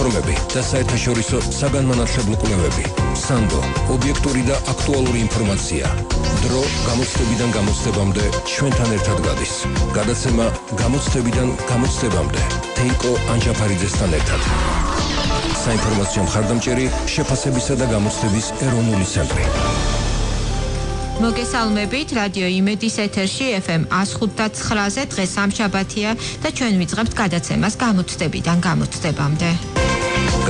რეფორმები და საერთაშორისო საგანმანათლებლო კვლევები. სანდო, ობიექტური და აქტუალური ინფორმაცია. დრო გამოცდებიდან გამოცდებამდე ჩვენთან ერთად გადის. გადაცემა გამოცდებიდან გამოცდებამდე. თეიკო ანჯაფარიძესთან ერთად. საინფორმაციო მხარდამჭერი შეფასებისა და გამოცდების ეროვნული ცენტრი. მოგესალმებით, რადიო იმედის ეთერში FM 105.9-ზე დღეს სამშაბათია და ჩვენ ვიწყებთ გადაცემას გამოცდებიდან გამოცდებამდე.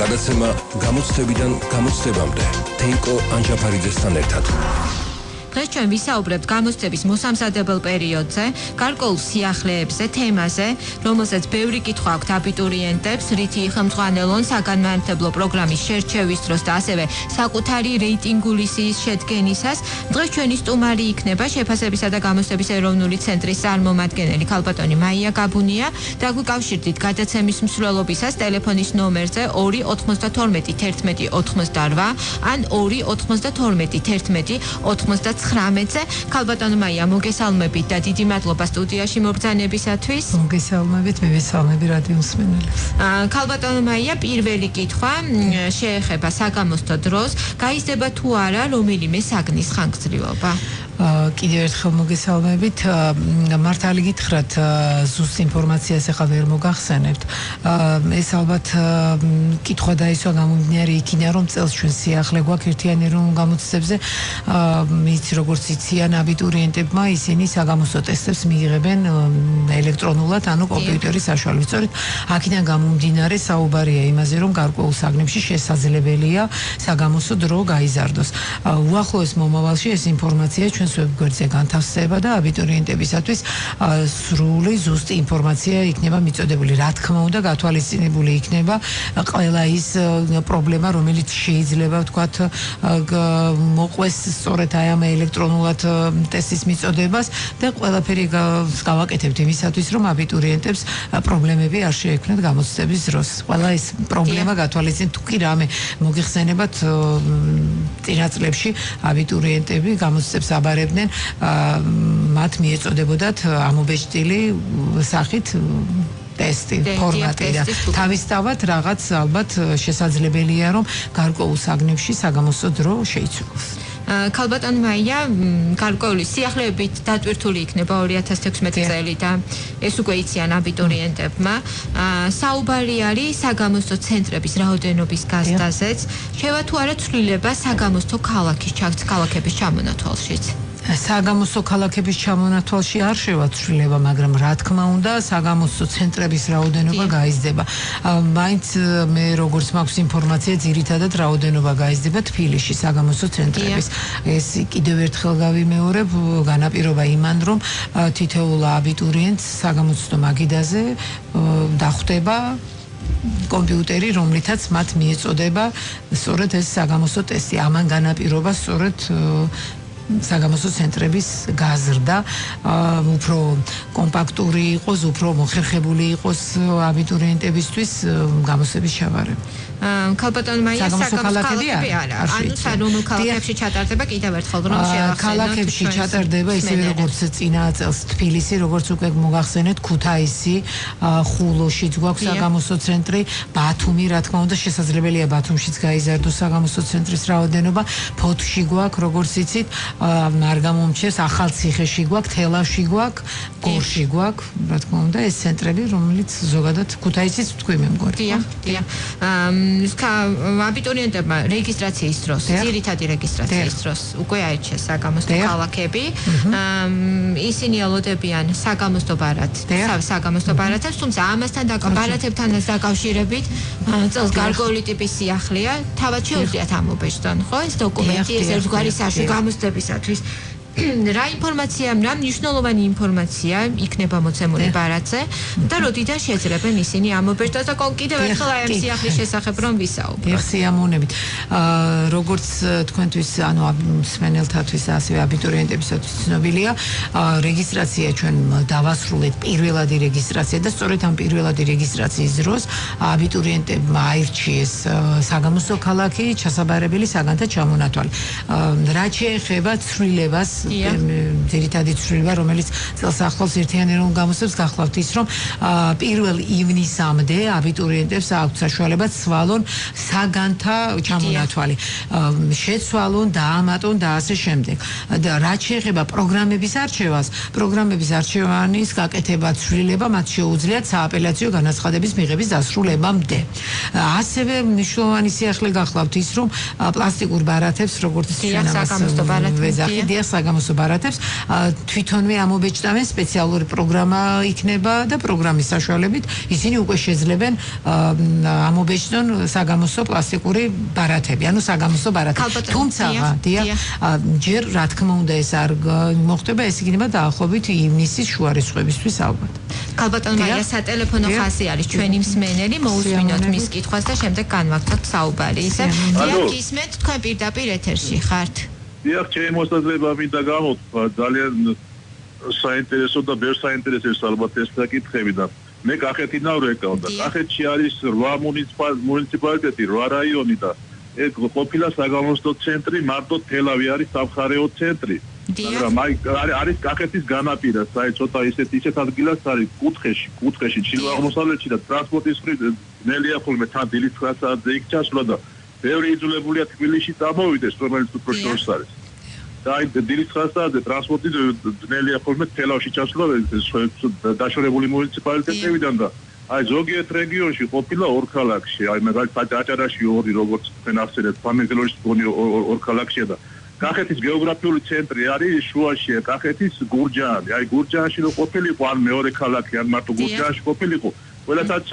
გადაცემა გამოცდებიდან გამოცდებამდე. თეიკო ანჯაფარიძესთან ერთად. დღეს ჩვენ ვისაუბრებთ გამოცდების მოსამზადებელ პერიოდზე, გარკვეულ სიახლეებზე, თემაზე, რომელზეც ბევრი კითხვა აქვთ აბიტურიენტებს, რითი ხელმძღვანელონ საგანმანათლებლო პროგრამის შერჩევის დროს და ასევე საკუთარი რეიტინგული სიის შედგენისას. დღეს ჩვენი სტუმარი იქნება შეფასებისა და გამოცდების ეროვნული ცენტრის წარმომადგენელი ქალბატონი მაია გაბუნია და გვიკავშირდით გადაცემის მსვლელობისას ტელეფონის ნომერზე 2921188 ან 2921189 ქალბატონო მაია, მოგესალმებით და დიდი მადლობა სტუდიაში მობრძანებისათვის. მოგესალმებით, მე ვესალმები რადიო მსმენელებს. ქალბატონო მაია, პირველი კითხვა შეეხება საგამოცდო დროს, გაიზრდება თუ არა რომელიმე საგნის ხანგრძლივობა? კიდევ ერთხელ მოგესალმებით. მართალი გითხრათ, ზუსტ ინფორმაციას ახლა ვერ მოგახსენებთ. ეს ალბათ კითხვა დაისვა გამომდინარე იქიდან, რომ წელს ჩვენ სიახლე გვაქვს ერთიანი ეროვნულ გამოცდებზე. იცი როგორც იციან აბიტურიენტებმა, ისინი საგამოცდო ტესტებს მიიღებენ ელექტრონულად, ანუ კომპიუტერის საშუალებით. სწორედ აქედან გამომდინარე საუბარია იმაზე, რომ გარკვეულ საგნებში შესაძლებელია საგამოცდო დრო გაიზარდოს. უახლოეს მომავალში ეს ინფორმაცია ჩვენს ვებგვერდზე განთავსდება და აბიტურიენტებისათვის სრული ზუსტი ინფორმაცია იქნება მიწოდებული. რა თქმა უნდა, გათვალისწინებული იქნება ყველა ის პრობლემა, რომელიც შეიძლება ვთქვათ მოყვეს სწორედ აი ამ ელექტრონულად ტესტის მიწოდებას და ყველაფერი გავაკეთებთ იმისათვის, რომ აბიტურიენტებს პრობლემები არ შეექმნათ გამოცდების დროს. ყველა ეს პრობლემა გათვალისწინებთ. თუ კი რამე მოგიხსენებათ, წინა წლებში აბიტურიენტები გამოცდებს აბარებდნენ, მათ მიეწოდებოდათ ამობეჭდილი სახით ტესტი, ფორმატი და თავისთავად რაღაც ალბათ შესაძლებელია, რომ გარკვეულ საგნებში საგამოცდო დრო შეიცვალოს. ქალბატონ მაია, გარკვეული სიახლეებით დატვირთული იქნება 2016 წელი და ეს უკვე იციან აბიტურიენტებმა. საუბარი არის საგამოცდო ცენტრების რაოდენობის გაზრდაზეც. შევა თუ არა ცვლილება საგამოცდო ქალაქების ჩამონათვალშიც? საგამოცდო ქალაქების ჩამონათვალში არ შევაცვლილება, მაგრამ რა თქმა უნდა, საგამოცდო ცენტრების რაოდენობა გაიზრდება. მაინც მე როგორც მაქვს ინფორმაცია, ძირითადად რაოდენობა გაიზრდება თბილისში საგამოცდო ცენტრების. ეს კიდევ ერთხელ გავიმეორებ, განაპირობა იმან, რომ თითოეულ აბიტურიენტს საგამოცდო მაგიდაზე დახვდება კომპიუტერი, რომლითაც მათ მიეწოდება სწორედ ეს საგამოცდო ტესტი. ამან განაპირობა სწორედ საგამოცდო ცენტრების გაზრდა, უფრო კომპაქტური იყოს, უფრო მოხერხებული იყოს აბიტურიენტებისთვის გამოცდების ჩაბარება. ქალბატონ მაია, საგამოცდო ქალაქები არა. ანუ სანომო ქალაქებში ჩატარდება კიდევ ერთხელ რომ შევახსენოთ. ქალაქებში ჩატარდება ისევე როგორც წინა წელს თბილისი, როგორც უკვე მოგახსენეთ, ქუთაისი, ხულოშიც გვაქვს საგამოცდო ცენტრი, ბათუმი, რა თქმა უნდა, შესაძლებელია ბათუმშიც გაიზარდოს საგამოცდო ცენტრის რაოდენობა, ფოთში გვაქვს, როგორც იცით, არ გამომჩეს, ახალციხეში გვაქვს, თელავში გვაქვს, გორში გვაქვს, რა თქმა უნდა, ეს ცენტრები, რომელიც ზოგადად ქუთაისიც თქვი მე მგონი. დიახ. აბიტურიენტებმა რეგისტრაციის დროს, ძირითადი რეგისტრაციის დროს უკვე აირჩიეს საგამოცდო ქალაქები. ისინი ელოდებიან საგამოცდო ბარათებს, თუმცა ამასთან ბარათებთანაც დაკავშირებით წელს გარკვეული ტიპის სიახლეა, თავად შეუძლიათ ამობეჭდონ, ხო, ეს დოკუმენტი, ეს ერთგვარი საშუალო გამოცდებისათვის. რა ინფორმაცია, რა მნიშვნელოვანი ინფორმაცია იქნება მოცემული ბარათზე და როდიდან შეძლებენ ისინი ამობეჭდას და კიდევ ერთხელ აი ამ სიახლის შესახებ რომ ვისაუბროთ. სიამოვნებით. როგორც თქვენთვის, ანუ მსმენელთათვის, ასევე აბიტურიენტებისათვის ცნობილია, რეგისტრაცია ჩვენ დავასრულეთ პირველადი რეგისტრაცია და სწორედ ამ პირველადი რეგისტრაციის დროს აბიტურიენტებმა აირჩიეს საგამოცდო ქალაქი, ჩასაბარებელი საგანთა ჩამონათვალი. რაც შეეხება ცვლილებას ძირითადი ცვლილება, რომელიც წელს ახლავს ერთიანეროვნულ გამოცდებს, გახლავთ ის, რომ 1 ივნისამდე აბიტურიენტებს აქვთ საშუალება ცვალონ საგანთა ჩამონათვალი, შეცვალონ, დაამატონ და ასე შემდეგ. და რაც შეეხება პროგრამების არჩევას, პროგრამების არჩევანის გაკეთება ცვლილება მათ შეუძლიათ სააპელაციო განაცხადების მიღების დასრულებამდე. ასევე მნიშვნელოვანი სიახლე გახლავთ ის, რომ პლასტიკურ ბარათებს, როგორც საგამოსტო ბარათებს თვითონვე ამობეჭდავენ, სპეციალური პროგრამა იქნება და პროგრამის საშუალებით ისინი უკვე შეძლებენ ამობეჭდონ საგამოსტო პლასტიკური ბარათები, ანუ საგამოსტო ბარათები. თუმცა ჯერ რა თქმა უნდა ეს არ მოხდება, ეს იქნება დაახლოებით ივნისის შუა რიცხვებისთვის ალბათ. ქალბატონ მაია სატელეფონო ხაზი არის ჩვენი მსმენელი, მოусმინოთ მის კითხვას და შემდეგ განვაგრძოთ საუბარი. ისე გისმენთ, თქვენ პირდაპირ ეთერში ხართ. დიახ, ჩემი მოსაზრება მინდა გამოვთქვა, ძალიან საინტერესო და ბევრ საინტერესოა ალბათ ეს საკითხები და მე კახეთიდან ვეკავ და კახეთში არის 8 მუნიციპალიტეტი, 8 რაიონი და ეს ყოფილა საგამოსტო ცენტრი, მარტო თელავი არის სამხარეო ცენტრი. მაგრამ არის კახეთის განაპირას, ცოტა ისეთ ადგილას არის კუთხეში, ჩრდილო-აღმოსავლეთში და ტრანსპორტის მხრივ ნელია ხოლმე თან დილის 9 საათზე იქ ჩასვლა და ბევრი იძულებულია თბილისში წამოვიდეს, რომელიც უფრო შორს არის. და დილის 9 საათზე ტრანსპორტი ნელია ხოლმე თელავში ჩასვლა დაშორებული მუნიციპალიტეტებიდან და აი ზოგიერთ რეგიონში ყოფილა 2 ქალაქში, აი მაგალითად აჭარაში 2, როგორც თქვენ ახსენეთ, ფამილიაში 2 ქალაქშია და კახეთის გეოგრაფიული ცენტრი არის შუაშია, კახეთის გურჯაანი. აი გურჯაანში რო ყოფილიყო, ან მეორე ქალაქი, ან მარტო გურჯაანში ყოფილიყო, ყველასაც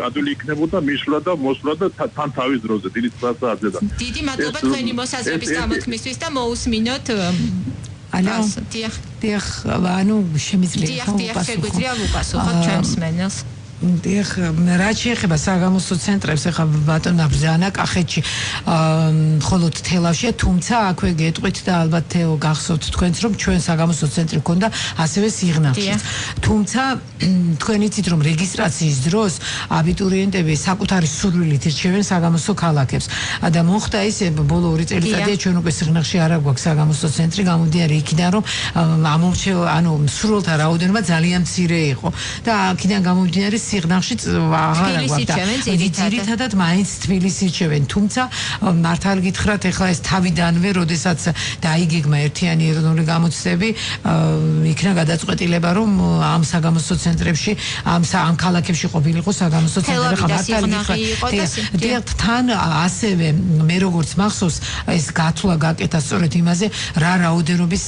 ადვილი იქნებოდა მისვლა და მოსვლა და თან თავის დროზე, დილის 9 საათზე და დიდი მადლობა თქვენი მოსაზრების გამოთქმისთვის და მოусმინოთ დიახ, ანუ შემიძლია შეგვიძლია ვუპასუხოთ ჩვენ მსმენელს. დიახ, რაც შეეხება საგამოსტო ცენტრებს, ახლა ბატონ აბზანა კახეთში მხოლოდ თელავშია, თუმცა აქვე გეტყვით და ალბათ თეო გახსოვთ თქვენც, რომ ჩვენ საგამოსტო ცენტრი ქონდა ასევე სიღნაღშიც. თუმცა თქვენ იცით, რომ რეგისტრაციის დროს აბიტურიენტები საკუთარი სურვილით ირჩევენ საგამოსტო ქალაქებს. და მოხდა ისე ბოლო 2 წელიწადია ჩვენ უკვე სიღნაღში არ აქვს საგამოსტო ცენტრი, გამომდინარე იქიდან, რომ ანუ სურვილთა რაოდენობა ძალიან მცირე იყო და აქედან გამომდინარე სიღნაღში აღარ აქვს. ძირითადად მაინც თბილისს ირჩევენ, თუმცა მართალ გითხრათ, ეხლა ეს თავიდანვე, როდესაც დაიგეგმა ერთიანი ეროვნული გამოცდები, იქნა გადაწყვეტილება, რომ ამ საგამოსტო ცენტრებში, ამ ქალაქებში ყოფილიყო საგამოსტო ცენტრები, მართალ გითხრათ. თან ასევე მე როგორც მახსოვს, ეს გათვლა გაკეთა სწორედ იმაზე, რა რაოდენობის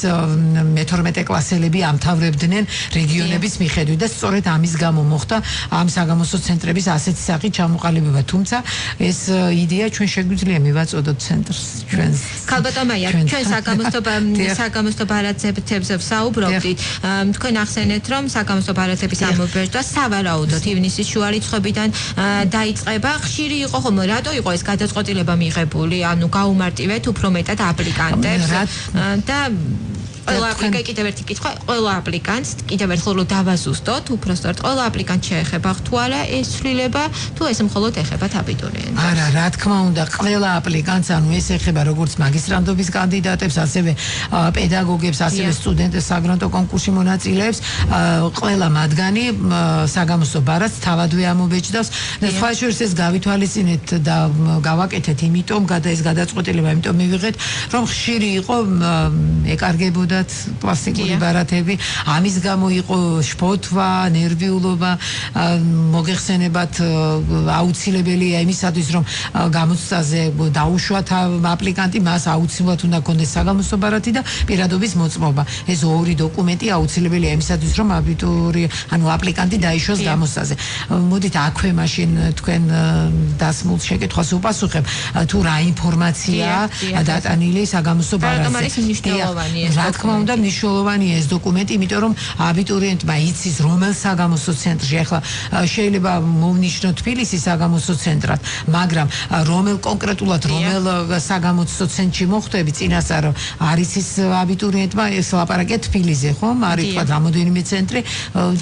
მე-12 კლასელები ამთავრებდნენ რეგიონების მიხედვით და სწორედ ამის გამო მოხდა ამ საგამოსტო ცენტრების ასეთი სახით ჩამოყალიბება, თუმცა ეს იდეა ჩვენ შეგვიძლია მივაწოდოთ ცენტრს ჩვენს. ქალბატონ მაია, ჩვენ საგამოსტო ბარათებზე ვსაუბრობდით. თქვენ ახსენეთ, რომ საგამოსტო ბარათების ამობეჭდა სავარაუდოდ ივნისის შუა რიცხვებიდან დაიწყება. ხშირი იყო ხოლმე, რატო იყო ეს გადაწყვეტილება მიღებული? ანუ გაუმარტივეთ უფრო მეტად აპლიკანტებს და კიდევ ერთი კითხვა, ყველა აპლიკანტს კიდევ ერთხელ დავაზუსტოთ, უბრალოდ ყველა აპლიკანტს შეეხება თუ არა ეს ცვლილება, თუ ეს მხოლოდ ეხება აბიტურიენტებს? არა, რა თქმა უნდა, ყველა აპლიკანტს, ანუ ეს ეხება როგორც მაგისტრანტობის კანდიდატებს, ასევე პედაგოგებს, ასევე სტუდენტებს, საგრანტო კონკურსში მონაწილეებს, ყველა მათგანი საგამოსტო ბარათს თავადვე ამობეჭდავს და სხვა შორის ეს გავითვალისწინეთ და გავაკეთეთ, იმიტომ ეს გადაწყვეტილება იმიტომ მივიღეთ, რომ ხშირი იყო ეკარგებოდა პლასტიკური ბარათები, ამის გამო იყო შფოთვა, ნერვიულობა, მოგეხსენებათ აუცილებელია იმისათვის, რომ გამოცდაზე დაუშვათ აპლიკანტი, მას აუცილებლად უნდა ქონდეს საგამოსტო ბარათი და პირადობის მოწმობა. ეს 2 დოკუმენტი აუცილებელია იმისათვის, რომ აპლიკანტი დაიშვას გამოცდაზე. მოდით აქვე მაშინ თქვენ დასმულ შეკითხვას უპასუხებ, თუ რა ინფორმაცია დატანილი საგამოსტო ბარათზე. რა თქმა უნდა მნიშვნელოვანია ეს დოკუმენტი, იმიტომ რომ აბიტურიენტმა იცის რომელ საგამოსო ცენტრში, ახლა შეიძლება მოვნიშნოთ თბილისის საგამოსო ცენტრად, მაგრამ რომელ კონკრეტულად რომელ საგამოსო ცენტრში მოხვდები, წინასწარ არის ის აბიტურიენტმა ეს ლაპარაკია თბილისზე, ხომ? არის თქვა რამოდენიმე ცენტრი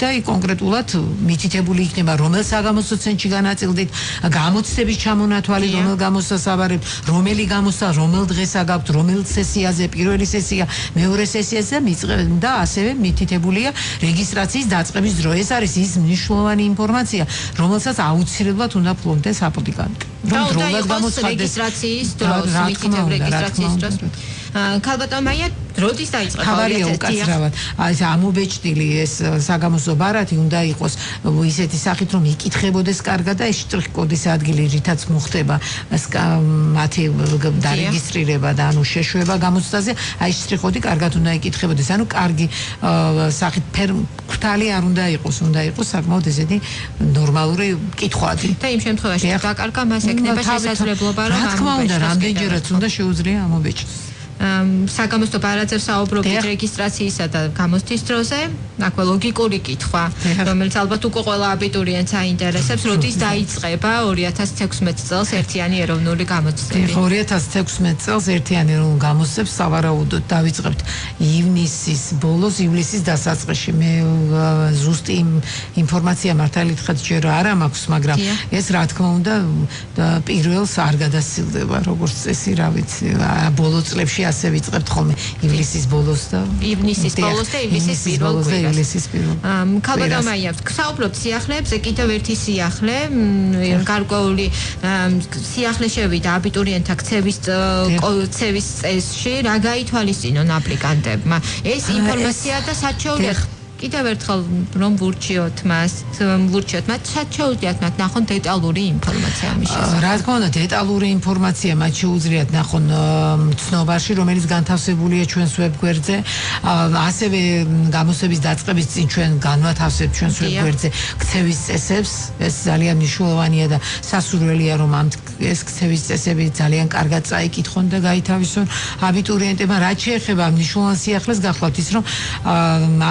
და იქ კონკრეტულად მითითებული იქნება რომელ საგამოსო ცენტრში განაწილდით, გამოცდების ჩამონათვალით, რომელ გამოცდას აბარებთ, რომელი გამოცდა რომელ დღეს აგაქვთ, რომელ სესიაზე, პირველი სესია, მეორე სესიაზე და ასევე მითითებულია რეგისტრაციის დაწყების დრო. ეს არის ის მნიშვნელოვანი ინფორმაცია, რომელსაც აუცილებლად უნდა ფლობდეს აპლიკანტი. რომ დროულად გამოცხადდეს რეგისტრაციის დროს, მითითებული რეგისტრაციის დროს. ქალბატონ მაია, როდის დაიწყება? ხავარია უკაცრავად. ეს ამობეჭდილი ეს საგამოსო ბარათი უნდა იყოს ისეთი სახით, რომ იკითხებოდეს კარგად და ეს შტრიხ-კოდის ადგილი, რითაც მოხდება მათი დარეგისტრირება და ანუ შეშვება გამოცდაზე, აი შტრიხ-კოდი კარგად უნდა იკითხებოდეს. ანუ კარგი სახით ფერმქრთალი არ უნდა იყოს, უნდა იყოს საკმაოდ ესეთი ნორმალური კითხვადი. და იმ შემთხვევაში დაკარგა მას ეკნება შესაძლებლობა, რომ რა თქმა უნდა, რამდენჯერაც უნდა შეუძლია ამობეჭდეს. საგამოსო ბარათზე საუბრობთ რეგისტრაციისა და გამოცდის დროზე, აქვე ლოგიკური კითხვა, რომელიც ალბათ უკვე ყველა აბიტურიენტს აინტერესებს, როდის დაიწყება 2016 წელს ერთიანი ეროვნული გამოცდები. 2016 წელს ერთიანი ეროვნული გამოცდებს სავარაუდოდ დავიწყებთ ივნისის ბოლოს, ივლისის დასაწყისში. მე ზუსტი ინფორმაცია მართალითაც ჯერ არ მაქვს, მაგრამ ეს რა თქმა უნდა პირველს არ გადასცილდება, როგორც წესი, რა ვიცი, ბოლო წლებში ასე ვიწყებთ ხოლმე ივლისის ბოლოს და ივნისის ბოლოს და ივლისის პირველ კვირას. ქალბატონ მაია, საუბრობთ სიახლეებზე, კიდევ ერთი სიახლე, გარკვეული სიახლე შევიდა აბიტურიენტთა ქცევის წესში, რა გაითვალისწინონ აპლიკანტებმა. ეს ინფორმაცია და საჩეულიათ კიდევ ერთხელ რომ ვურჩიოთ მას, საჩეულიათ მათ ნახონ დეტალური ინფორმაცია მის შესახებ. რა თქმა უნდა, დეტალური ინფორმაცია მათ შეუძლიათ ნახონ ცნობაში, რომელიც განთავსებულია ჩვენს ვებგვერდზე, ასევე გამოცდების დაწყების წინ ჩვენ განვათავსებთ ჩვენს ვებგვერდზე ქცევის წესებს. ეს ძალიან მნიშვნელოვანია და სასურველია, რომ ეს ქცევის წესები ძალიან კარგად წაიკითხონ და გაითავისონ აბიტურიენტებმა. რაც შეეხება მნიშვნელოვან სიახლეს, გახლავთ ის, რომ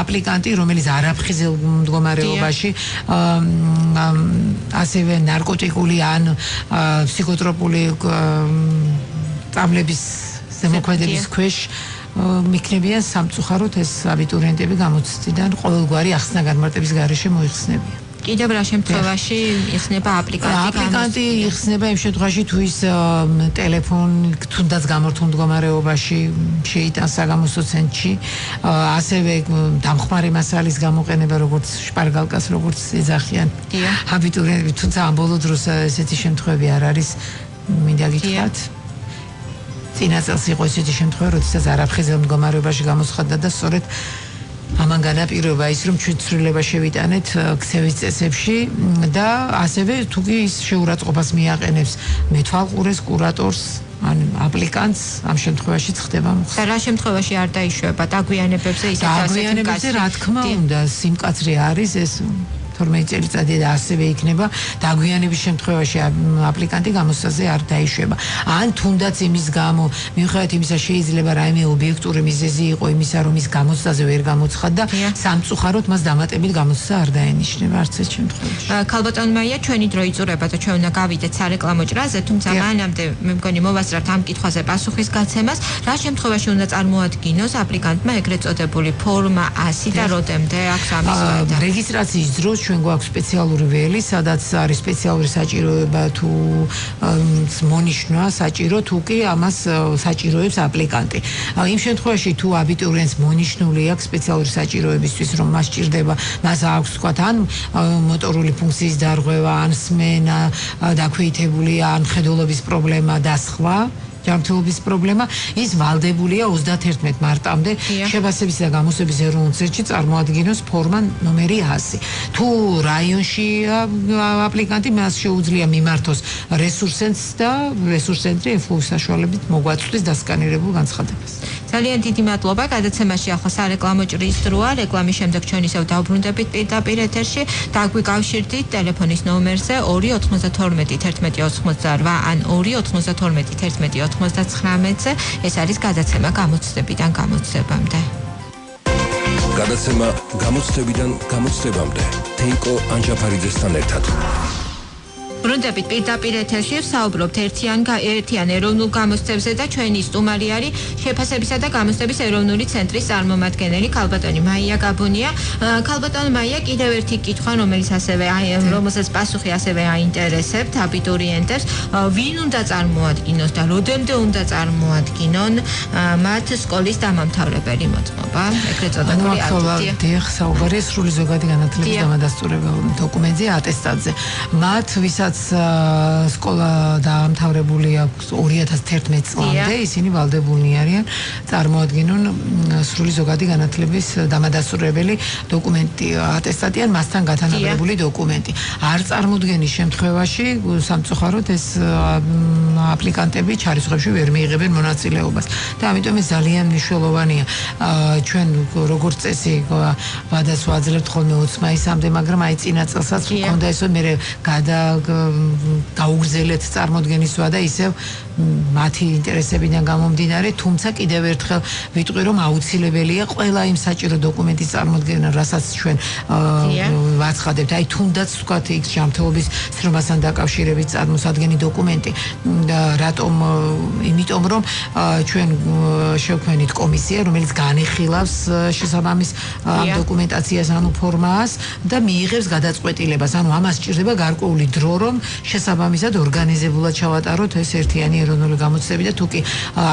აპლიკანტი რომელიც არაფხიზელ მდგომარეობაში ასევე ნარკოტიკული ან ფსიქოტროპული წამლების ზემოქმედების ქვეშ მიქნებიან სამწუხაროდ ეს აბიტურიენტები გამოცდიდან ყოველგვარი ახსნა განმარტების გარეშე მოიხსნებიან. კიდევ რა შემთხვევაში იხსნება აპლიკანტი იხსნება იმ შემთხვევაში თუ ის ტელეფონი თუნდაც გამორთულ მდგომარეობაში შეიტანს საგამოსო ცენტრში, ასევე დამხმარე მასალის გამოყენება, როგორც შპარგალკას, როგორც ეძახიან აბიტურიენტები, თუმცა ამ ბოლო დროს ესეთი შემთხვევები არ არის, მინდა გითხრათ. წინა წელს იყო ესეთი შემთხვევა, როდესაც არაფხიზელ მდგომარეობაში გამოცხადდა და სწორედ ამან განაპირობა ის, რომ ჩვენ ცვლილება შევიტანეთ ქცევის წესებში და ასევე თუ კი ის შეურაცხყოფას მიაყენებს მეთვალყურეს, კურატორს, ან აპლიკანტს, ამ შემთხვევაში ხდება და რა შემთხვევაში არ დაიშვება დაგვიანებებზე ისეთ დაგვიანებებზე რა თქმა უნდა სიმკაცრე არის ეს 12 წელიწადი და ასევე იქნება დაგვიანების შემთხვევაში აპლიკანტი გამოცდაზე არ დაიშვება. ან თუნდაც იმის გამო, მიუხედავად იმისა, შეიძლება რაიმე ობიექტური მიზეზი იყო იმისა, რომ ის გამოცდაზე ვერ გამოცხადდა, სამწუხაროდ მას დამატებით გამოცდა არ დაენიშნება არც ერთ შემთხვევაში. ქალბატონ მაია, ჩვენი დრო იწურება და ჩვენ უნდა გავიდეთ სარეკლამო ჭრაზე, თუმცა მანამდე მე მგონი მოვასწრებთ ამ კითხვაზე პასუხის გაცემას, რა შემთხვევაში უნდა წარმოადგინოს აპლიკანტმა ეგრეთ წოდებული ფორმა 100 და როდემდე აქვს ამის ვადა? რეგისტრაციის დროს ჩვენ გვაქვს სპეციალური ველი, სადაც არის სპეციალური საჭიროება თუ მონიშნვა საჭირო, თუ კი ამას საჭიროებს აპლიკანტი. იმ შემთხვევაში თუ აბიტურიენტს მონიშნული აქვს სპეციალური საჭიროებისთვის, რომ მას ჭირდება, მას აქვს თქვათ ან მოტორული ფუნქციის დარღვევა, ან სმენა, დაქვეითებული, ან მხედველობის პრობლემა და სხვა ჯანმრთელობის პრობლემა, ის ვალდებულია 31 მარტამდე შებასების და გამოსების ეროვნულ ცენტრში წარმოადგინოს ფორმა ნომერი 100. თუ რაიონში აპლიკანტი მას შეუძლია მიმართოს რესურს ცენტრს და რესურს ცენტრი ეხლოს საშუალებით მოგვაწვდის დასკანირებულ განცხადებას. ძალიან დიდი მადლობა. გადაცემაში ახლა სარეკლამო ჭრის დროა. რეკლამის შემდეგ ჩვენ ისევ დავბრუნდებით პირდაპირ ეთერში. დაგვიკავშირდით ტელეფონის ნომერზე 2921188 ან 2921199-ზე. ეს არის გადაცემა გამოცდებიდან გამოცდებამდე. გადაცემა გამოცდებიდან გამოცდებამდე. თეიკო ანჯაფარიძესთან ერთად. ბრუნდებით პირდაპირ ეთერში ვსაუბრობთ ერთიან ეროვნულ გამოცდებზე და ჩვენი სტუმარი არის შეფასებისა და გამოცდების ეროვნული ცენტრის წარმომადგენელი ქალბატონი მაია გაბუნია. ქალბატონი მაია, კიდევ ერთი კითხვა, რომელსაც პასუხი ასევე აინტერესებთ აბიტურიენტებს, ვინ უნდა წარმოადგინოს და როდემდე უნდა წარმოადგინონ მათ სკოლის დამამთავრებელი მოწმობა? ეგრეთ წოდებული დიახ, საუბარია სრული ზოგადი განათლების დამადასტურებელ დოკუმენტზე, ატესტატზე. მათ ვისაც სკოლა დაამთავრებული აქვს 2011 წლამდე, ისინი ვალდებულნი არიან წარმოადგინონ სრული ზოგადი განათლების დამადასტურებელი დოკუმენტი, ატესტატი ან მასთან გათანაბრებული დოკუმენტი. არ წარმოდგენის შემთხვევაში სამწუხაროდ ეს აპლიკანტები ჩარისხებში ვერ მიიღებენ მონაწილეობას და ამიტომ ეს ძალიან მნიშვნელოვანია. ჩვენ როგორც წესი ვადას ვაძლევთ ხოლმე 20 მაისამდე, მაგრამ აი წინა წელსაც მქონდა ესე მე გაუგრძელეთ წარმოდგენის ვადა ისევ მათი ინტერესებიდან გამომდინარე, თუმცა კიდევ ერთხელ ვიტყვი, რომ აუცილებელია ყველა იმ საჭირო დოკუმენტის წარმოდგენა, რასაც ჩვენ ვაცხადებთ, აი თუნდაც ვთქვათ იქ ჯანმრთელობის სრომასთან დაკავშირებით წარმოსადგენი დოკუმენტი. რატომ? იმიტომ რომ ჩვენ შევქმნით კომისია, რომელიც განიხილავს შესაბამის ამ დოკუმენტაციას, ანუ ფორმას და მიიღებს გადაწყვეტილებას. ანუ ამას სჭირდება გარკვეული დრო, რომ შესაბამისად ორგანიზებულად ჩავატაროთ ეს ერთიანი ეროვნული გამოცდები და თუ კი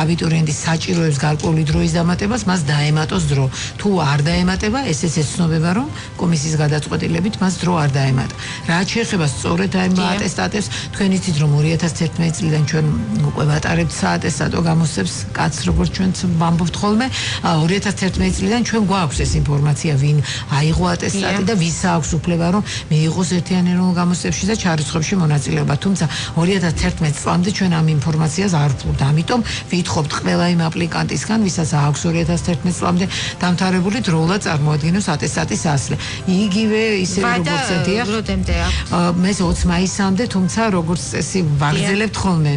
აბიტურიენტის საჭიროებს გარკვეული დროის დამატებას, მას დაემატოს დრო. თუ არ დაემატება, ესეც ეცნობება, რომ კომისიის გადაწყვეტილებით მას დრო არ დაემატა. რაც შეეხება სწორედ ამ ატესტატებს, თქვენ იცით, რომ 2011 წლიდან ჩვენ უკვე ვატარებთ საატესტატო გამოცდებს, კაც როგორც ჩვენც ვამბობთ ხოლმე, 2011 წლიდან ჩვენ გვაქვს ეს ინფორმაცია, ვინ აიღო ატესტატი და ვის აქვს უფლება, რომ მიიღოს ერთიანი ეროვნულ გამოცდებში და ჩარისხებში მონაწილეობა. თუმცა 2011 წლამდე ჩვენ ამ ინფორმაციას არ ვფლობთ. ამიტომ ვითხოვთ ყველა იმ აპლიკანტისგან, ვისაც აქვს 2011 წლამდე დამთავრებული, დროულად წარმოადგინოს ატესტატის ასლი. იგივე ისევე როგორც ედია. მე 20 მაისამდე, თუმცა როგორც წესი ვაგრძელებთ ხოლმე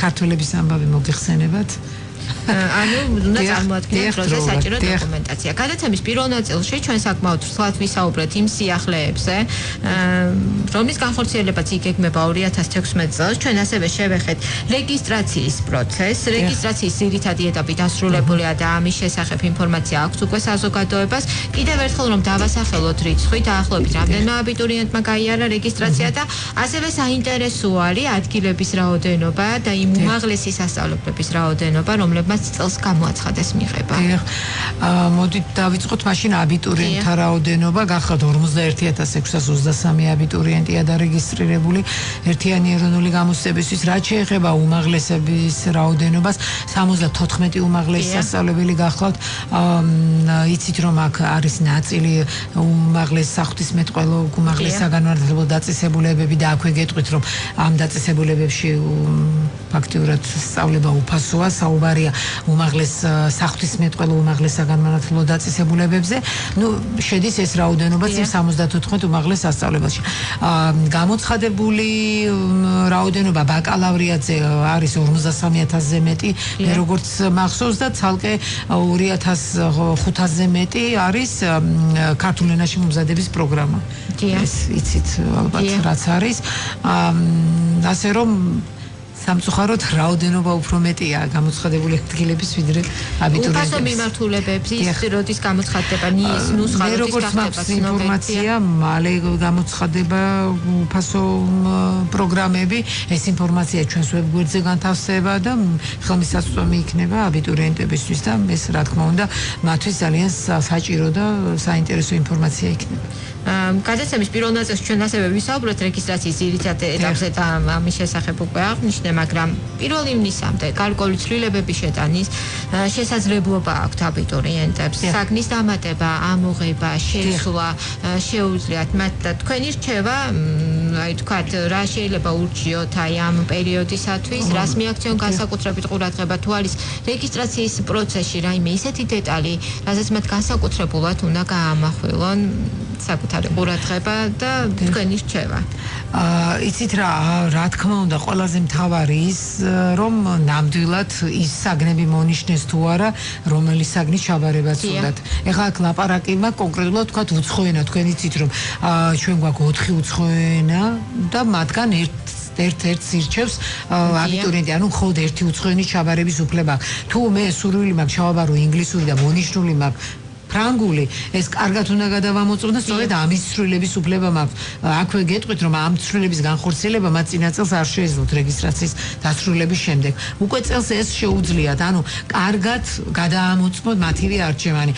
ქართველების ამბავი მოგიხსენებათ. ანუ უნდა წარმოადგინოთ დროზე საჭირო დოკუმენტაცია. გადაცემის პირველ ნაწილში ჩვენ საკმაოდ სრულად ვისაუბრეთ იმ სიახლეებზე, რომლის განხორციელებაც იგეგმება 2016 წელს. ჩვენ ასევე შევეხეთ რეგისტრაციის პროცესს. რეგისტრაციის ძირითადი ეტაპი დასრულებულია და ამის შესახებ ინფორმაცია აქვს უკვე საზოგადოებას. კიდევ ერთხელ რომ დავასახელოთ რიცხვი, დაახლოებით რამდენმა აბიტურიენტმა გაიარა რეგისტრაცია და ასევე საინტერესო არის ადგილების რაოდენობა და იმ უმაღლესი სასწავლებლების რაოდენობა, რომლებმაც წელს გამოაცხადეს მიღება. მოდით დავიწყოთ მაშინ აბიტურიენტთა რაოდენობა. გახლავთ 41623 აბიტურიენტია დარეგისტრირებული ერთიანი ეროვნული გამოცდებისთვის. რაც შეეხება უმაღლესების რაოდენობას, 74 უმაღლესი სასწავლებელი გახლავთ. იცით რომ აქ არის ნაწილი უმაღლეს საღვთისმეტყველო, უმაღლეს საგანმანათლებლო დაწესებულებები და აქვე გეტყვით რომ ამ დაწესებულებებში ფაქტიურად სწავლება უფასოა, საუბარია უმაღლეს საღვთისმეტყველო, უმაღლეს საგანმანათლებლო დაწესებულებებზე. შედის ეს რაოდენობაც იმ 74 უმაღლეს სასწავლებელში. გამოცხადებული რაოდენობა ბაკალავრიატზე არის 43000-ზე მეტი, მე როგორც მახსოვს და ცალკე 2500-ზე მეტი არის ქართულ ენაში მომზადების პროგრამა. ეს იცით ალბათ რაც არის. ასე რომ სამწუხაროდ რაოდენობა უფრო მეტია გამოცხადებული ადგილების ვიდრე აბიტურიენტების. უფასო მიმართულებების როდის გამოცხადდება ნუსხა როდის გახდება ინფორმაცია, მალე გამოცხადდება უფასო პროგრამები. ეს ინფორმაცია ჩვენს ვებგვერდზე განთავსდება და ხელმისაწვდომი იქნება აბიტურიენტებისთვის და ეს რა თქმა უნდა მათთვის ძალიან საჭირო და საინტერესო ინფორმაცია იქნება. გადაცემის პირველ ნაწილში ჩვენ ასევე ვისაუბრეთ რეგისტრაციის ძირითად ეტაპზე და ამის შესახებ უკვე აღნიშნე, მაგრამ 1 ივნისამდე გარკვეული ცვლილებების შეტანის შესაძლებლობა აქვთ აბიტურიენტებს. საგნის დამატება, ამოღება, შესვლა შეუძლიათ მათ და თქვენი რჩევა აი თქვათ რა შეიძლება ურჩიოთ აი ამ პერიოდისათვის, რას მიაქციონ განსაკუთრებით ყურადღება თუ არის რეგისტრაციის პროცესში რაიმე ისეთი დეტალი, რაზეც მათ განსაკუთრებულად უნდა გაამახვილონ საკუთარი ყურადღება და თქვენი რჩევა. იცით რა თქმა უნდა ყველაზე მთავარი ის რომ ნამდვილად ის საგნები მონიშნეს თუ არა რომელი საგნის ჩაბარებაც უნდათ. ეხლა აქ ლაპარაკია კონკრეტულად თქვათ უცხოენა თქვენ იცით რომ ჩვენ გვაქვს 4 უცხოენა და მათგან ერთ-ერთს ირჩევს აბიტურიენტი, ანუ მხოლოდ ერთი უცხოენის ჩაბარების უფლება. თუ მე სურვილი მაქვს ჩავაბარო ინგლისური და მონიშნული მაქვს ფრანგული, ეს კარგად უნდა გადავამოწმო და სწორედ ამის ცვლილების უფლება მაქვს. აქვე გეტყვით რომ ამ ცვლილების განხორციელება მათ წინა წელს არ შეეძლოთ რეგისტრაციის დასრულების შემდეგ. უკვე წელს ეს შეუძლიათ, ანუ კარგად გადაამოწმოთ მათივე არჩევანი.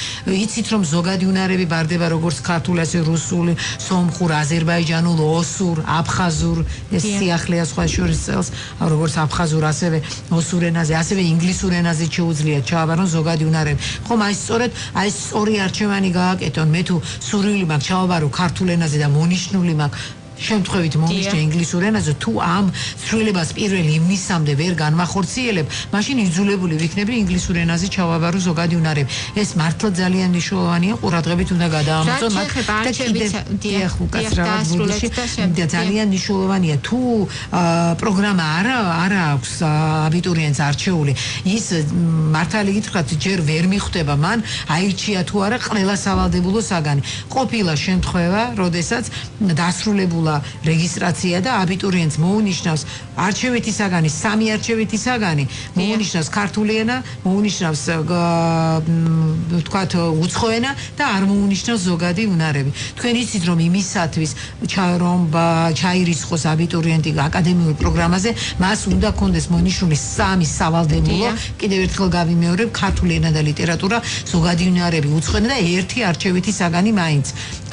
იცით რომ ზოგადი უნარები ბარდება როგორც ქართული, ასე რუსული, სომხურ, აზერბაიჯანულ, ოსურ, აფხაზურ, ეს სიახლეა სხვა შორის წელს, როგორც აფხაზურ, ასევე ოსურ ენაზე, ასევე ინგლისურ ენაზე შეუძლიათ ჩააბარონ ზოგადი უნარები. ხომ აი სწორედ აი ორი არჩევანი გააკეთონ, მე თუ სურვილი მაქვს ჩავაბარო ქართულ ენაზე და მონიშნული მაქვს შემთხვევით მონიშნე ინგლისურ ენაზე, თუ ამ ცვლილებას 1 ივნისამდე ვერ განვახორციელებ, მაშინ იძულებული ვიქნები ინგლისურ ენაზე ჩავაბარო ზოგადი უნარები. ეს მართლა ძალიან მნიშვნელოვანია, ყურადღებით უნდა გადაამოწმოთ მათ და კიდევ ძალიან მნიშვნელოვანია, თუ პროგრამა არა აქვს აბიტურიენტს არჩეული, ის მართალი გითხრათ ჯერ ვერ მიხვდება მან აირჩია თუ არა ყველა სავალდებულო საგანი. ყოფილა შემთხვევა, როდესაც დასრულებული რეგისტრაცია და აბიტურიენტს მოუნიშნავს არჩევითი საგანი, 3 არჩევითი საგანი, მოუნიშნავს ქართული ენა, მოუნიშნავს თქვათ უცხო ენა და არ მოუნიშნავს ზოგადი უნარები. თქვენ იცით რომ იმისათვის რომ ჩაირიცხოს აბიტურიენტი აკადემიურ პროგრამაზე, მას უნდა კონდეს მონიშნული 3 სავალდებულო, კიდევ ერთხელ გავიმეორებ, ქართული ენა და ლიტერატურა, ზოგადი უნარები, უცხო ენა და 1 არჩევითი საგანი მაინც.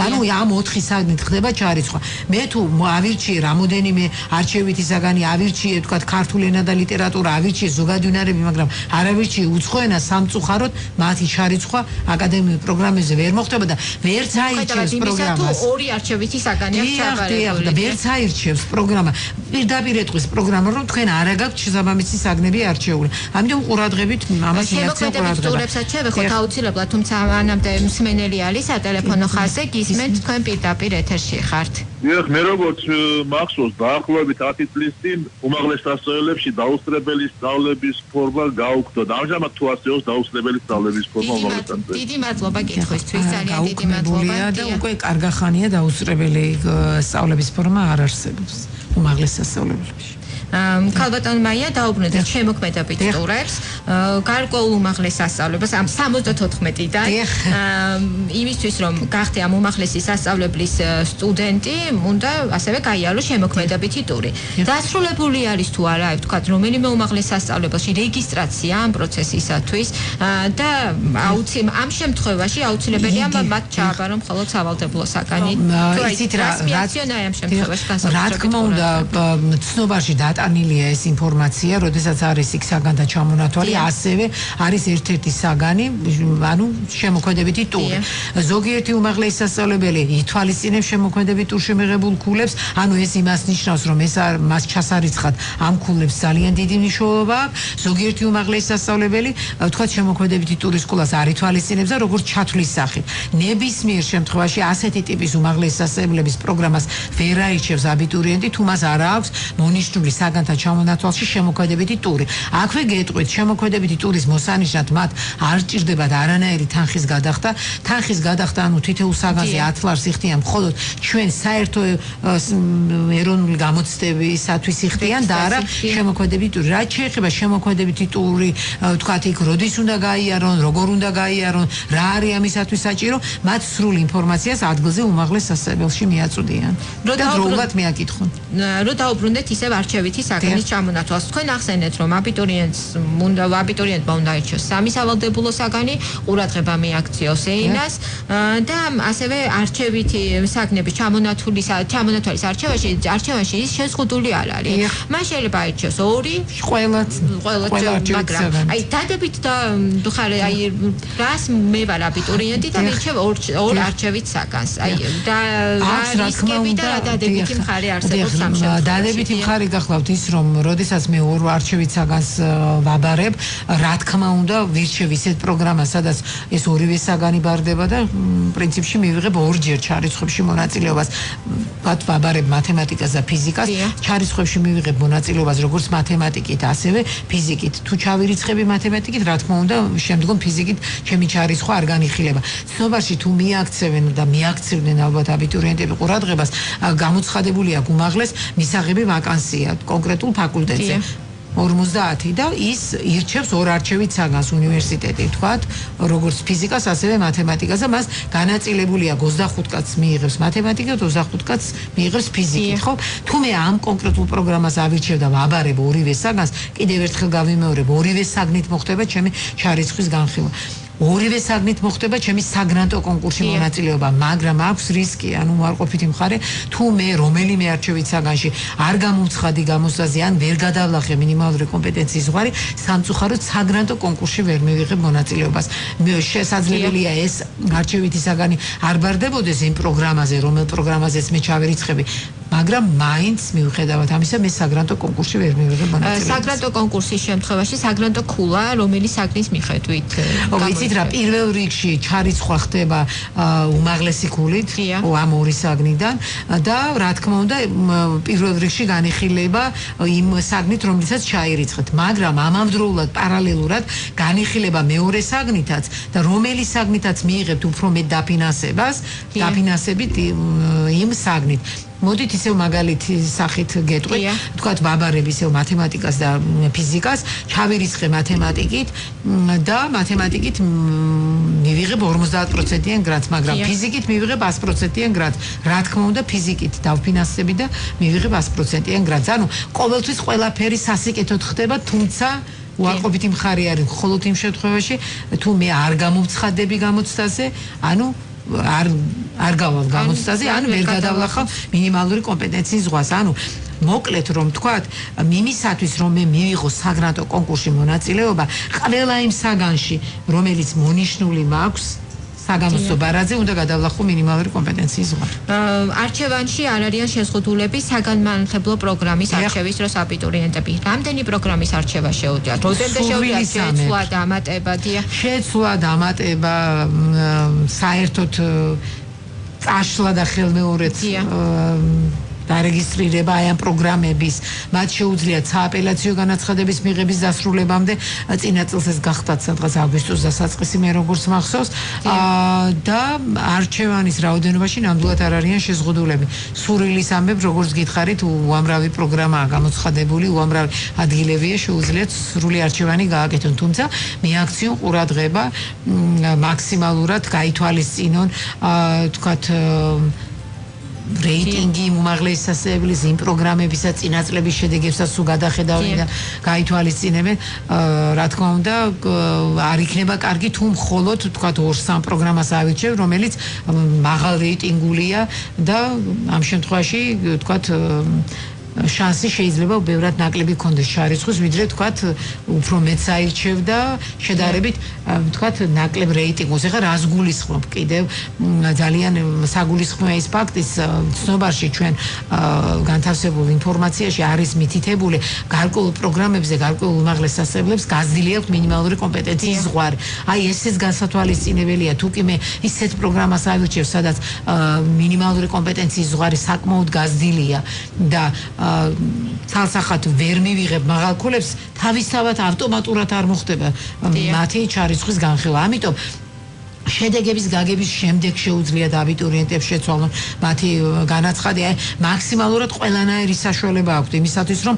ანუ ამ 4 საგნით ხდება ჩარიცხვა. მე თუ ავირჩიე რამოდენიმე არჩევითი საგანი, ავირჩიე თქვათ ქართული ენა და ლიტერატურა, ავირჩიე ზოგადი უნარები, მაგრამ არ ავირჩიე უცხო ენა, სამწუხაროდ მათი ჩარიცხვა აკადემიურ პროგრამებზე ვერ მოხდება და ვერც აირჩევს პროგრამას. თუ 2 არჩევითი საგანი აქვს ჩაბარებული და ვერც აირჩევს პროგრამა. პირდაპირ ეტყვის პროგრამა რომ თქვენ არ გაქვთ შესაბამისი საგნები არჩეული. ამიტომ ყურადღებით ამას მიაქცია ყურადღება. ტურებსაც შევეხოთ აუცილებლად, თუმცა მანამდე მსმენელი არის სატელეფონო ხაზზე, გისმენთ თქვენ პირდაპირ ეთერში ხართ. დიახ, მე როგორც მახსოვს, დაახლოებით 10 წლის წინ უმაღლეს სასწავლებლებში დაუსწრებელი სწავლების ფორმა გაუქმდა. ამჟამად თუ ასეოს დაუსწრებელი სწავლების ფორმა უმაღლეს სასწავლებლებში. დიდი მადლობა კითხვისთვის, ძალიან დიდი მადლობა და უკვე კარგა ხანია დაუსწრებელი სწავლების ფორმა არ არსებობს უმაღლეს სასწავლებლებში. ქალბატონ მაია დაუბრუნდეთ შემოქმედებით ტურებს გარკვეულ უმაღლეს სასწავლებლებს ამ 74-დან იმისთვის რომ გახდე ამ უმაღლესი სასწავლებლის სტუდენტი უნდა ასევე გაიარო შემოქმედებითი ტური. დასრულებული არის თუ არა, ვთქვათ, რომელიმე უმაღლეს სასწავლებელში რეგისტრაცია ამ პროცესისათვის და ამ შემთხვევაში აუცილებელია მათ ჩააბარონ მხოლოდ სავალდებულო საგანი. იცით რა ამ შემთხვევაში განსაკუთრებით. რა თქმა უნდა, ცნობაში დატანილია ეს ინფორმაცია, როდესაც არის იქ საგანთა ჩამონათვალი, ასევე არის ერთ-ერთი საგანი, ანუ შემოქმედებითი ტური. ზოგიერთი უმაღლესი სასწავლებელი ითვალისწინებს შემოქმედებით ტურში მიღებულ ქულებს, ანუ ეს იმას ნიშნავს, რომ ეს მას ჩასარიცხად ამ ქულებს ძალიან დიდი მნიშვნელობა აქვს. ზოგიერთი უმაღლესი სასწავლებელი, ვთქვათ, შემოქმედებითი ტურის ქულას არ ითვალისწინებს და როგორც ჩათვლის სახით. ნებისმიერ შემთხვევაში ასეთი ტიპის უმაღლესი სასწავლებლების პროგრამას ვერ აირჩევს აბიტურიენტი, თუ მას არ აქვს მონიშნული საგანთა ჩამონათვალში შემოქმედებითი ტური. აქვე გეტყვით, შემოქმედებითი ტურის მოსანიშნად მათ არ ჭირდებათ არანაირი თანხის გადახდა. თანხის გადახდა, ანუ თითოეულ საგანზე 10 ლარს იხდიან მხოლოდ ჩვენ საერთო ეროვნული გამოცდებისათვის იხდიან და არა შემოქმედებითი ტური. რაც შეეხება შემოქმედებითი ტური, ვთქვათ, იქ როდის უნდა გაიარონ, როგორ უნდა გაიარონ, რა არის ამისათვის საჭირო, მათ სრულ ინფორმაციას ადგილზე უმაღლეს სასწავლებელში მიაწვდიან. და დროულად მიაკითხონ. რომ დაუბრუნდეთ ისევ არჩევითი საგნის ჩამონათვალს. თქვენ ახსენეთ, რომ აბიტურიენტმა უნდა ირჩიოს სამი სავალდებულო საგანი, ყურადღება მიაქციოს ეინას და ასევე არჩევითი საგნების ჩამონათვალის არჩევაში ის შეზღუდული არ არის. მან შეიძლება აირჩიოს ორი, ყველა მაგრამ აი დადებით და ხარ აი რას მე ვარ აბიტურიენტი და მირჩევ ორ არჩევით საგანს. აი და რისკები და დადებითი მხარე არსებობს ამ შემთხვევაში. დადებითი მხარე გახლავთ ის რომ როდესაც მე ორ არჩევით საგანს ვაბარებ, რა თქმა უნდა ვირჩევ ისეთ პროგრამას, სადაც ეს ორივე საგანი ბარდება და პრინციპში მივიღებ ორჯერ ჩარიცხვებში მონაწილეობას. ვაბარებ მათემატიკას და ფიზიკას, ჩარიცხვებში მივიღებ მონაწილეობას როგორც მათემატიკით, ასევე ფიზიკით. თუ ჩავირიცხები მათემატიკით, რა თქმა უნდა, შემდგომ ფიზიკით ჩემი ჩარიცხვა არ განიხილება. ცნობაში თუ მიაქცევენ და მიაქცევდნენ ალბათ აბიტურიენტები ყურადღებას, გამოცხადებული აქვს უმაღლეს მისაღები ვაკანსია კონკრეტულ ფაკულტეტზე. 50 და ის ირჩევს ორ არჩევით საგანს უნივერსიტეტი, თქვათ, როგორც ფიზიკას, ასევე მათემატიკას და მას განაწილებული აქვს 25 კაცს მიიღებს მათემატიკას, 25 კაცს მიიღებს ფიზიკით, ხო? თუ მე ამ კონკრეტულ პროგრამას ავირჩევ და ვაბარებ ორივე საგანს, კიდევ ერთხელ გავიმეორებ, ორივე საგნით მოხდება ჩემი ჩარიცხვის განხილვა. ორივე საგნით მოხდება ჩემი საგრანტო კონკურსში მონაწილეობა, მაგრამ აქვს რისკი, ანუ უარყოფითი მხარე, თუ მე რომელიმე არჩევით საგანში არ გამოვცხადი გამოსვლაზე, ან ვერ გადავლახე მინიმალური კომპეტენციის ზღვარი, სამწუხაროდ საგრანტო კონკურსში ვერ მივიღებ მონაწილეობას. შესაძლებელია ეს არჩევითი საგანი არ ბარდებოდეს იმ პროგრამაზე, რომელ პროგრამაზეც მე ჩავერიცხები, მაგრამ მაინც მიუხედავად ამისა მე საგრანტო კონკურსში ვერ მივიღებ მონაწილეობას. საგრანტო კონკურსის შემთხვევაში საგრანტო ქულა რომელი საგნის მიხედვით ვიცით რა, პირველ რიგში ჩარიცხვა ხდება უმაღლესი ქულით ამ ორი საგნიდან და რა თქმა უნდა პირველ რიგში განიხილება იმ საგნით რომლითაც ჩაირიცხეთ, მაგრამ ამავდროულად პარალელურად განიხილება მეორე საგნითაც და რომელი საგნითაც მიიღებთ უფრო მეტ დაფინანსებას, დაფინანსებით იმ საგნით. მოდით ისევ მაგალითი სახით გეტყვი, თქვათ ვაბარებ ისევ მათემატიკას და ფიზიკას, ჩავირიცხე მათემატიკით და მათემატიკით მივიღებ 50%-იან გრადს, მაგრამ ფიზიკით მივიღებ 100%-იან გრადს. რა თქმა უნდა, ფიზიკით დავფინანსები და მივიღებ 100%-იან გრადს. ანუ ყოველთვის ყველაფერი სასიკეთოდ ხდება, თუმცა უარყოფითი მხარე არის მხოლოდ იმ შემთხვევაში, თუ მე არ გამოვცხადები გამოცდაზე, ანუ არ გავალ გამოცდაზე, ან ვერ გადავლახავ მინიმალური კომპეტენციის ზღვას. ანუ მოკლედ რომ თქვათ, იმისათვის რომ მე მივიღო საგრანტო კონკურსში მონაწილეობა, ყველა იმ საგანში, რომელიც მონიშნული მაქვს საგამოცდო ბარაზე, უნდა გადავლახო მინიმალური კომპეტენციის ზღვა. არჩევანში არ არიან შეზღუდულები საგანმანათლებლო პროგრამის არჩევის დროს აბიტურიენტები. რამდენი პროგრამის არჩევა შეუძლიათ? როდემდე შეუძლიათ შეცვლა და ამატება? შეცვლა და ამატება საერთოდ წაშლა და ხელმეორედ დარეგისტრირება აი ამ პროგრამების, მათ შეუძლიათ სააპელაციო განაცხადების მიღების დასრულებამდე, წინა წელს ეს გახდათ სადღაც აგვისტოს დასაწყისი, მე როგორც მახსოვს, და არჩევანის რაოდენობაში ნამდვილად არ არიან შეზღუდულები. სურვილის ამბებ, როგორც გითხარით, უამრავი პროგრამაა გამოცხადებული, უამრავი ადგილებია, შეუძლიათ სრული არჩევანი გააკეთონ, თუმცა მიაქციონ ყურადღება მაქსიმალურად გაითვალისწინონ, თქვათ რეიტინგი უმაღლესი სასწავლებლის იმ პროგრამებისა წინაწლების შედეგებსაც თუ გადახედავენ და გაითვალისწინებენ, რა თქმა უნდა, არ იქნება კარგი თუ მხოლოდ თქვათ 2-3 პროგრამას ავირჩევ, რომელიც მაღალ რეიტინგულია და ამ შემთხვევაში თქვათ შანსი შეიძლება ბევრად ნაკლები ქონდეს ჩარიცხვის, ვიდრე თქვათ უფრო მეც აირჩევ და შედარებით თქვათ ნაკლებ რეიტინგს. ეხლა რას გულისხმობ კიდევ ძალიან საგულისხმოა ის ფაქტის ცნობარში ჩვენ განთავსებულ ინფორმაციაში არის მითითებული გარკვეულ პროგრამებზე, გარკვეულ უმაღლეს სასწავლებლებს გაზრდილი აქვს მინიმალური კომპეტენციის ზღვარი. აი ესეც განსათვალისწინებელია, თუ კი მე ისეთ პროგრამას ავირჩევ, სადაც მინიმალური კომპეტენციის ზღვარი საკმაოდ გაზრდილია და ცალსახად ვერ მივიღებ მაღალ ქულებს, თავისთავად ავტომატურად არ მოხდება მათი ჩარიცხვის განხილვა. ამიტომ შედეგების გაგების შემდეგ შეუძლიათ აბიტურიენტებს შეცვალონ მათი განაცხადი, მაქსიმალურად ყველანაირი საშუალება აქვთ იმისათვის, რომ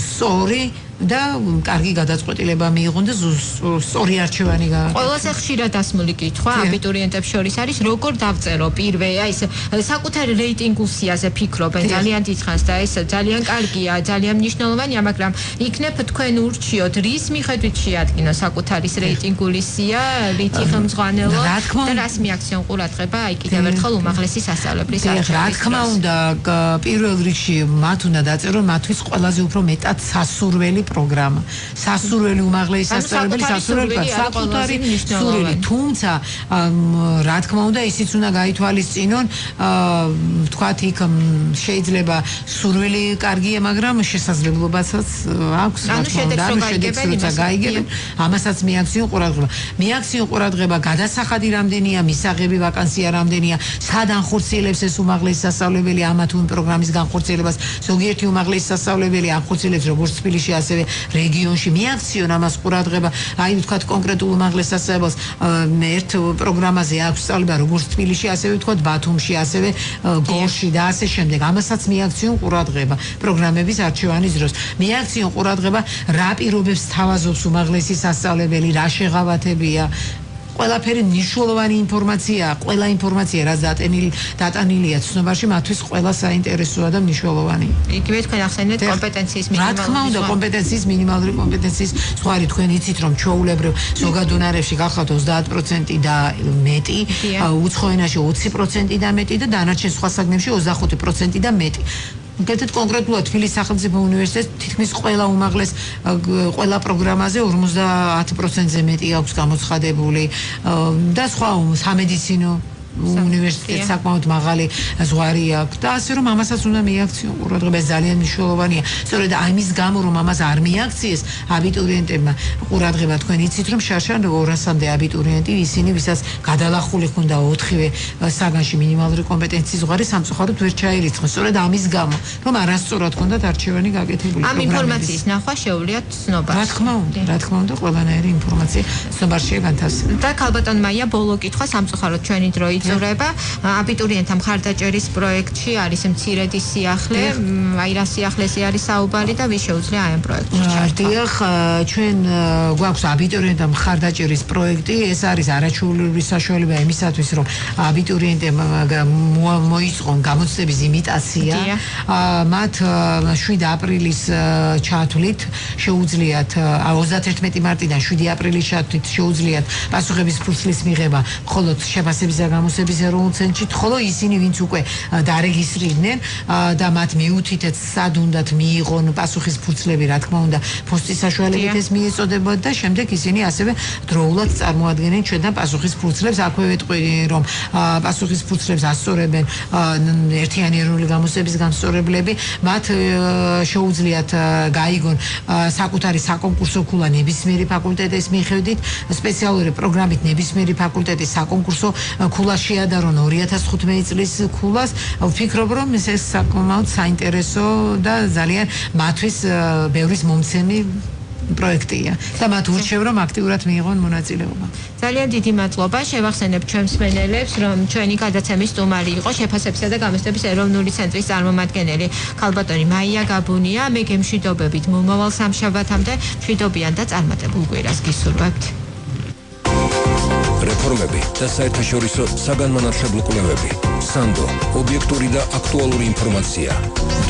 სწორი და კარგი გადაწყვეტილება მიიღონ და სწორი არჩევანი გააკეთონ. ყველაზე ხშირად დასმული კითხვა აბიტურიენტებს შორის არის როგორ დავწერო პირველ აი ეს საკუთარი რეიტინგულ სიაზე ფიქრობენ ძალიან დიდხანს და ეს ძალიან კარგია, ძალიან მნიშვნელოვანია, მაგრამ იქნებ თქვენ ურჩიოთ რის მიხედვით შეადგინო საკუთარი რეიტინგული სია, რითი ხელმძღვანელო და რას მიაქციონ ყურადღება აი კიდევ ერთხელ უმაღლესი სასწავლებლის არჩევის. რა თქმა უნდა, პირველ რიგში მათ უნდა დაწერონ მათთვის ყველაზე უფრო მეტად სასურველი პროგრამა. სასურველი უმაღლესი სასწავლებელი, სასურველი საკუთარი სურვილი. თუმცა რა თქმა უნდა, ისიც უნდა გაითვალისწინონ, თქვათ იქ შეიძლება სურვილი კარგია, მაგრამ შესაძლებლობასაც აქვს, რა თქმა უნდა, შედეგს როცა გაიგებენ, ამასაც მიაქციონ ყურადღება. მიაქციონ ყურადღება გადასახადი რამდენია, მისაღები ვაკანსია რამდენია, სად ანხორციელებს ეს უმაღლესი სასწავლებელი ამა თუ იმ პროგრამის განხორციელებას. ზოგიერთი უმაღლესი სასწავლებელი ანხორციელებს როგორც თბილისში, ასევე რეგიონში. მიაქციონ ამას ყურადღება. აი ვთქვათ კონკრეტულ უმაღლეს სასწავლებელს ერთ პროგრამაზე აქვს სწავლება როგორც თბილისში, ასევე ვთქვათ ბათუმში, ასევე გორში და ასე შემდეგ. ამასაც მიაქციონ ყურადღება პროგრამების არჩევანის დროს. მიაქციონ ყურადღება რა პირობებს თავაზობს უმაღლესი სასწავლებელი, რა შეღავათებია. ყველაფერი მნიშვნელოვანი ინფორმაციაა, ყველა ინფორმაცია რაც დატანილია ცნობაში, მათთვის ყველა საინტერესოა და მნიშვნელოვანი. იგივე თქვენ ახსენეთ კომპეტენციის მინიმალური. რა თქმა უნდა, კომპეტენციის მინიმალური კომპეტენციის ზღვარი თქვენ იცით რომ ჩვეულებრივ ზოგად უნარებში გახლავთ 30% და მეტი, უცხო ენაში 20% და მეტი და დანარჩენ სხვა საგნებში 25% და მეტი. გეტეთ კონკრეტულად თბილისის სახელმწიფო უნივერსიტეტს თითქმის ყველა უმაღლეს ყველა პროგრამაზე 50%-ზე მეტი აქვს გამოცხადებული და სხვა სამედიცინო უნივერსიტეტს საკმაოდ მაღალი ზღვარი აქვს და ასე რომ ამასაც უნდა მიაქციონ ყურადღება, ძალიან მნიშვნელოვანია. სწორედ ამის გამო რომ ამას არ მიაქციეს აბიტურიენტებმა ყურადღება, თქვენ იცით რომ შარშან 200-მდე აბიტურიენტი ისინი ვისაც გადალახული ჰქონდა 4-ვე საგანში მინიმალური კომპეტენციის ზღვარი სამწუხაროდ ვერ ჩაირიცხეს. სწორედ ამის გამო რომ არასწორად ჰქონდათ არჩევანი გაკეთებული. ამ ინფორმაციის ნახვა შეუძლიათ ცნობაში. რა თქმა უნდა, ყველანაირი ინფორმაცია ცნობაშია განთავსებული. და ქალბატონ მაია, ბოლო კითხვა სამწუხაროდ ჩვენი დრო იწურება. აბიტურიენტთა მხარდაჭერის პროექტში არის მცირედი სიახლე, აი რა სიახლეზე არის საუბარი და ვის შეუძლია აი ამ პროექტში ჩართვა. დიახ, ჩვენ გვაქვს აბიტურიენტთა მხარდაჭერის პროექტი, ეს არის არაჩვეულებრივი საშუალება იმისათვის, რომ აბიტურიენტებმა მოიწყონ გამოცდების იმიტაცია. მათ 7 აპრილის ჩათვლით შეუძლიათ 31 მარტიდან 7 aprilის ჩათვლით შეუძლიათ პასუხების ფურცლის მიღება მხოლოდ შეფასების და გამოცდების ეროვნულ ცენტრში, ხოლო ისინი ვინც უკვე დარეგისტრირდნენ და მათ მიუთითეთ სად უნდათ მიიღონ პასუხის ფურცლები, რა თქმა უნდა, პოსტის საშუალებით ეს მიეწოდებოდა და შემდეგ ისინი ასევე დროულად წარმოადგენენ ჩვენთან პასუხის ფურცლებს. აქვე ვეტყვი რომ პასუხის ფურცლებს ასწორებენ ერთიანი ეროვნული გამოცდების განსწორებლები, მათ შეუძლიათ გაიგონ საკუთარი საკონკურსო ქულა ნებისმიერი ფაკულტეტის მიხედვით, სპეციალური პროგრამით ნებისმიერი ფაკულტეტის საკონკურსო ქულა შეადარონ 2015 წლის ქულას. ვფიქრობ რომ ეს საკმაოდ საინტერესო და ძალიან მათთვის ბევრის მომცემი პროექტია და მათ ურჩევ რომ აქტიურად მიიღონ მონაწილეობა. ძალიან დიდი მადლობა. შევახსენებ ჩვენს მსმენელებს, რომ ჩვენი გადაცემის სტუმარი იყო შეფასებისა და გამოცდების ეროვნული ცენტრის წარმომადგენელი ქალბატონი მაია გაბუნია. მე გემშვიდობებით მომავალ სამშაბათამდე მშვიდობიან და წარმატებულ კვირას გისურვებთ. რეფორმები და საერთაშორისო საგანმანათლებლო კვლევები. სანდო, ობიექტური და აქტუალური ინფორმაცია.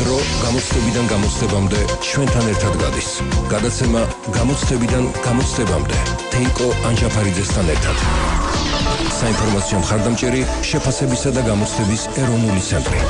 დრო გამოცდებიდან გამოცდებამდე ჩვენთან ერთად გადის. გადაცემა გამოცდებიდან გამოცდებამდე. თეიკო ანჯაფარიძესთან ერთად. საინფორმაციო მხარდამჭერი შეფასებისა და გამოცდების ეროვნული ცენტრი.